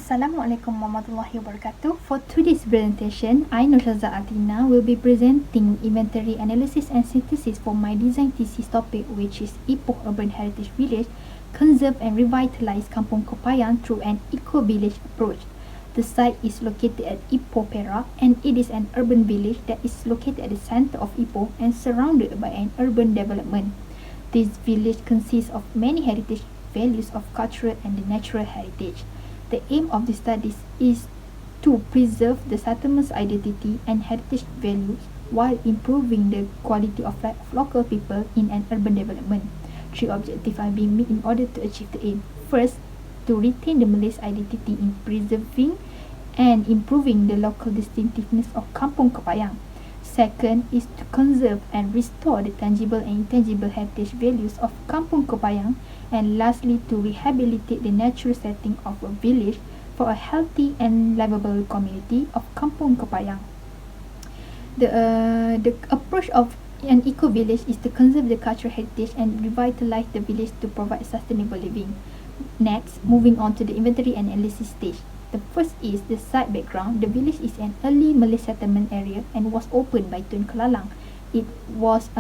Assalamualaikum warahmatullahi wabarakatuh. For today's presentation, I, Nurshazah Atina, will be presenting inventory analysis and synthesis for my design thesis topic, which is Ipoh Urban Heritage Village, Conserve and Revitalize Kampung Kepayang through an eco-village approach. The site is located at Ipoh, Perak, and it is an urban village that is located at the center of Ipoh and surrounded by an urban development. This village consists of many heritage values of cultural and the natural heritage. The aim of the studies is to preserve the settlement's identity and heritage values while improving the quality of life of local people in an urban development. Three objectives are being met in order to achieve the aim. First, to retain the Malay's identity in preserving and improving the local distinctiveness of Kampung Kepayang. Second is to conserve and restore the tangible and intangible heritage values of Kampung Kepayang. And lastly, to rehabilitate the natural setting of a village for a healthy and livable community of Kampung Kepayang. The approach of an eco-village is to conserve the cultural heritage and revitalize the village to provide sustainable living. Next, moving on to the inventory and analysis stage. The first is the site background. The village is an early Malay settlement area and was opened by Tun Kelalang. It was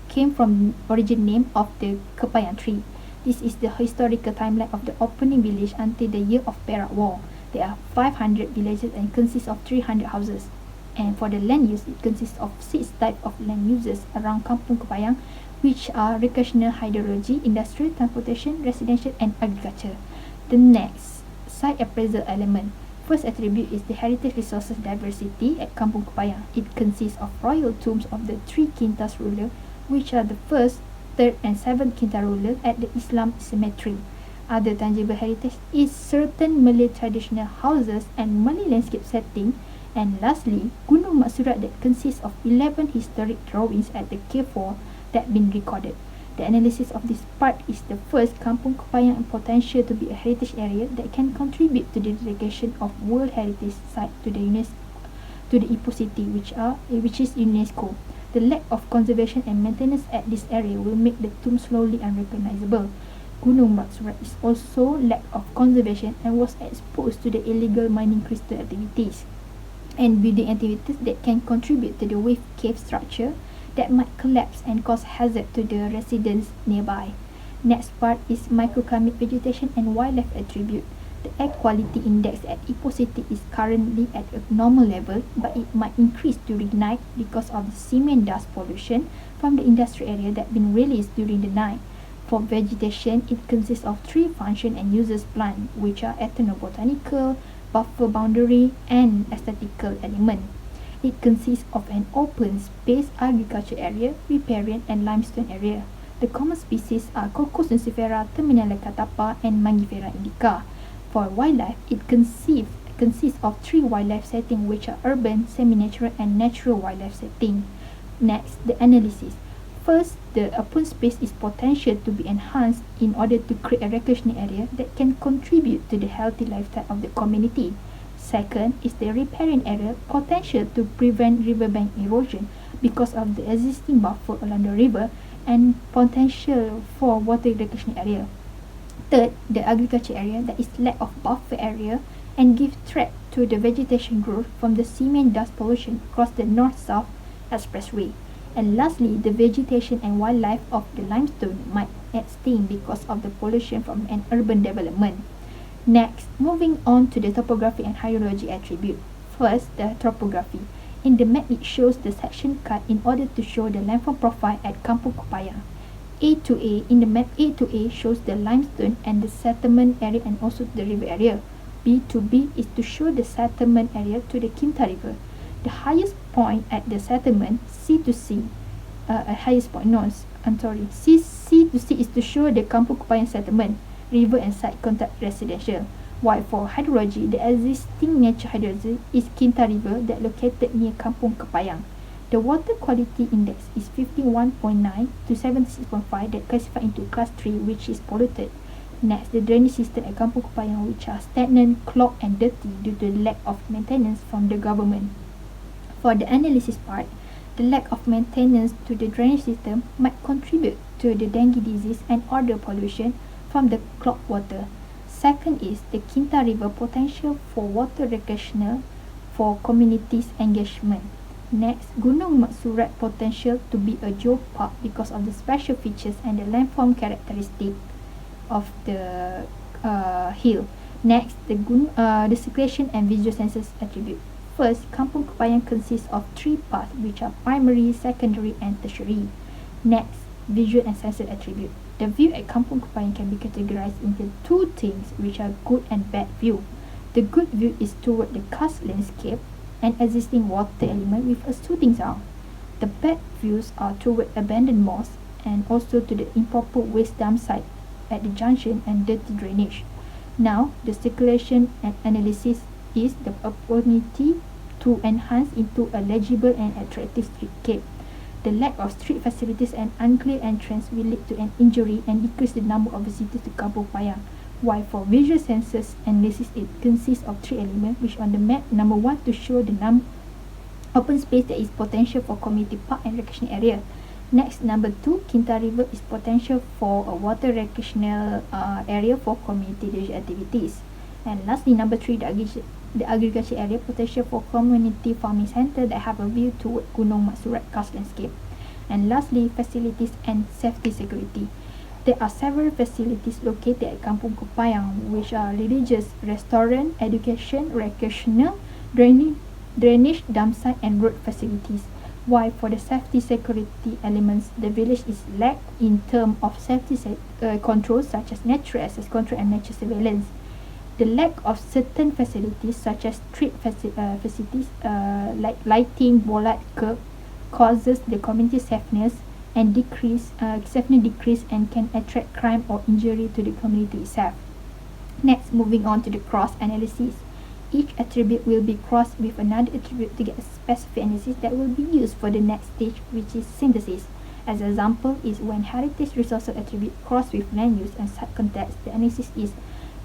came from origin name of the Kepayang tree. This is the historical timeline of the opening village until the year of Perak War. There are 500 villages and consists of 300 houses. And for the land use, it consists of 6 types of land uses around Kampung Kepayang, which are recreational hydrology, industrial, transportation, residential and agriculture. The next, site appraisal element. First attribute is the heritage resources diversity at Kampung Kepayang. It consists of royal tombs of the 3 Kintas ruler, which are the 1st, 3rd and 7th Kinta ruler at the Islam cemetery. Other tangible heritage is certain Malay traditional houses and Malay landscape setting. And lastly, Gunung Mat Surat that consists of 11 historic drawings at the K4 that been recorded. The analysis of this part is the first, Kampung Kepayang and potential to be a heritage area that can contribute to the dedication of World Heritage Site to the Ipoh City, which is UNESCO. The lack of conservation and maintenance at this area will make the tomb slowly unrecognizable. Gunung Mat Surat is also lack of conservation and was exposed to the illegal mining crystal activities and building activities that can contribute to the wave cave structure that might collapse and cause hazard to the residents nearby. Next part is microclimate vegetation and wildlife attribute. The air quality index at Ipoh City is currently at a normal level, but it might increase during night because of the cement dust pollution from the industrial area that been released during the night. For vegetation, it consists of 3 function and uses plant, which are ethnobotanical, buffer boundary, and aesthetical element. It consists of an open space agriculture area, riparian, and limestone area. The common species are Cocos nucifera, Terminella catapa, and Mangifera indica. For wildlife, it consists of 3 wildlife settings, which are urban, semi-natural, and natural wildlife setting. Next, the analysis. First, the open space is potential to be enhanced in order to create a recreational area that can contribute to the healthy lifestyle of the community. Second is the riparian area, potential to prevent riverbank erosion because of the existing buffer along the river and potential for water recreation area. Third, the agriculture area that is lack of buffer area and give threat to the vegetation growth from the cement dust pollution across the north-south expressway. And lastly, the vegetation and wildlife of the limestone might extinct because of the pollution from an urban development. Next, moving on to the topography and hydrology attribute. First, the topography. In the map, it shows the section cut in order to show the landform profile at Kampung Kepayang. A to A, in the map A to A shows the limestone and the settlement area and also the river area. B to B is to show the settlement area to the Kinta River. The highest point at the settlement, C to C, C to C is to show the Kampung Kepayang settlement, river and site contact residential. While for hydrology, the existing natural hydrology is Kinta River that located near Kampung Kepayang. The water quality index is 51.9 to 76.5 that classified into class 3, which is polluted. Next, the drainage system at Kampung Kepayang, which are stagnant, clogged and dirty due to lack of maintenance from the government. For the analysis part, the lack of maintenance to the drainage system might contribute to the dengue disease and other pollution from the clogged water. Second is the Kinta River potential for water recreational for communities engagement. Next, Gunung Mat-Surat potential to be a geopark because of the special features and the landform characteristic of the hill. Next, the circulation and visual sensors attribute. First, Kampung Kepayang consists of 3 parts which are primary, secondary and tertiary. Next, visual and sensor attribute. The view at Kampung Kepayang can be categorized into 2 things which are good and bad view. The good view is toward the karst landscape and existing water element with a soothing sound. The bad views are toward abandoned mosques and also to the improper waste dump site at the junction and dirty drainage. Now, the circulation and analysis is the opportunity to enhance into a legible and attractive streetscape. The lack of street facilities and unclear entrance will lead to an injury and decrease the number of visitors to Kampung Kepayang. While for visual sensors analysis, it consists of 3 elements, which on the map, number 1 to show the open space that is potential for community park and recreation area. Next, number 2, Kinta River is potential for a water recreational area for community leisure activities. And lastly, number 3, the agriculture area potential for community farming center that have a view toward Gunung Mat-Surat karst landscape. And lastly, facilities and safety security. There are several facilities located at Kampung Kepayang, which are religious, restaurant, education, recreational, drainage, dump site and road facilities. While for the safety security elements, the village is lack in terms of safety controls such as natural access control and nature surveillance. The lack of certain facilities such as street facilities like lighting, bollard curb causes the community safety decrease and can attract crime or injury to the community itself. Next, moving on to the cross analysis. Each attribute will be crossed with another attribute to get a specific analysis that will be used for the next stage, which is synthesis. As an example is when heritage resources attribute cross with land use and site context, the analysis is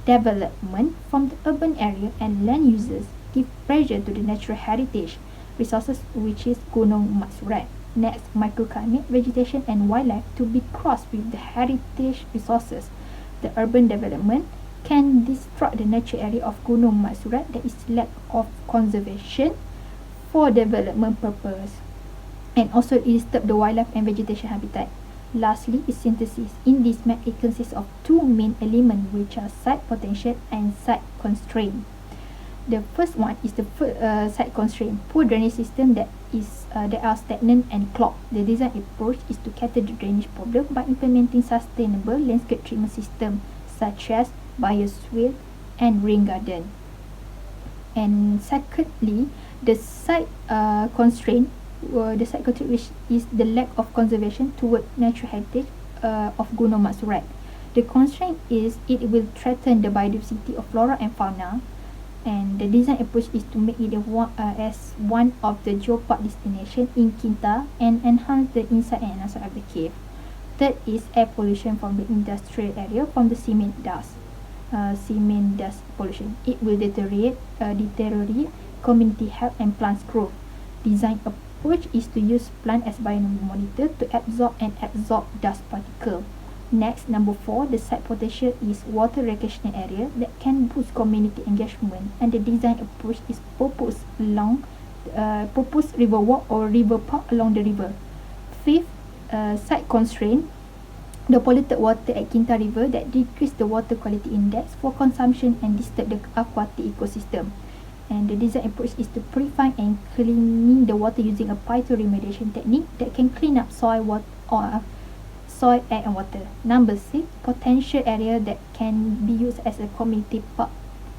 development from the urban area and land users give pressure to the natural heritage resources, which is Gunung Mat-Surat. Next, microclimate, vegetation and wildlife to be crossed with the heritage resources. The urban development can destroy the natural area of Gunung Mat-Surat that is lack of conservation for development purpose, and also disturb the wildlife and vegetation habitat. Lastly is synthesis. In this map, it consists of 2 main elements which are site potential and site constraint. The first one is the site constraint. Poor drainage system that are stagnant and clogged. The design approach is to cater the drainage problem by implementing sustainable landscape treatment system such as bioswale and rain garden. And secondly, the site constraint, which is the lack of conservation toward natural heritage of Gunung Mat-Surat. The constraint is it will threaten the biodiversity of flora and fauna, and the design approach is to make it as one of the geopark destination in Kinta and enhance the inside and outside of the cave. Third is air pollution from the industrial area from the cement dust pollution. It will deteriorate community health and plants growth. Design approach is to use plant as biomonitor to absorb dust particle. Next, number 4, the site potential is water recreational area that can boost community engagement, and the design approach is proposed river walk or river park along the river. Fifth, site constraint, the polluted water at Kinta River that decrease the water quality index for consumption and disturb the aquatic ecosystem. And the design approach is to purify and cleaning the water using a phytoremediation technique that can clean up soil, air and water. Number 6, potential area that can be used as a community park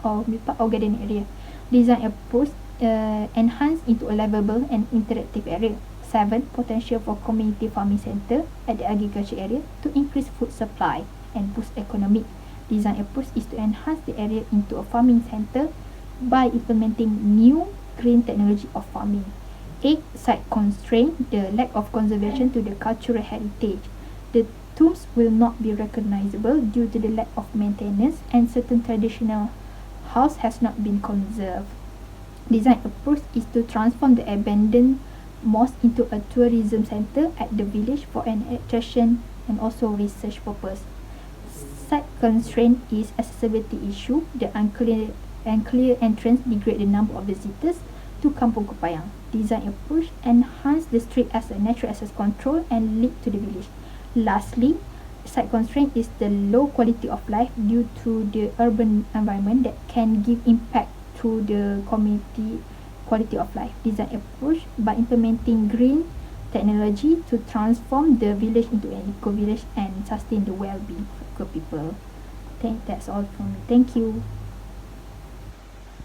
or garden area. Design approach enhance into a livable and interactive area. 7, potential for community farming center at the agriculture area to increase food supply and boost economic. Design approach is to enhance the area into a farming center by implementing new green technology of farming. 8, site constraint, the lack of conservation to the cultural heritage. The tombs will not be recognizable due to the lack of maintenance, and certain traditional house has not been conserved. Design approach is to transform the abandoned mosque into a tourism center at the village for an attraction and also research purpose. site constraint is accessibility issue. The unclear entrance degrade the number of visitors to Kampung Kepayang. Design approach enhance the street as a natural access control and lead to the village. Lastly, site constraint is the low quality of life due to the urban environment that can give impact to the community quality of life. Design approach by implementing green technology to transform the village into an eco village and sustain the well-being of people. That's all from me. Thank you.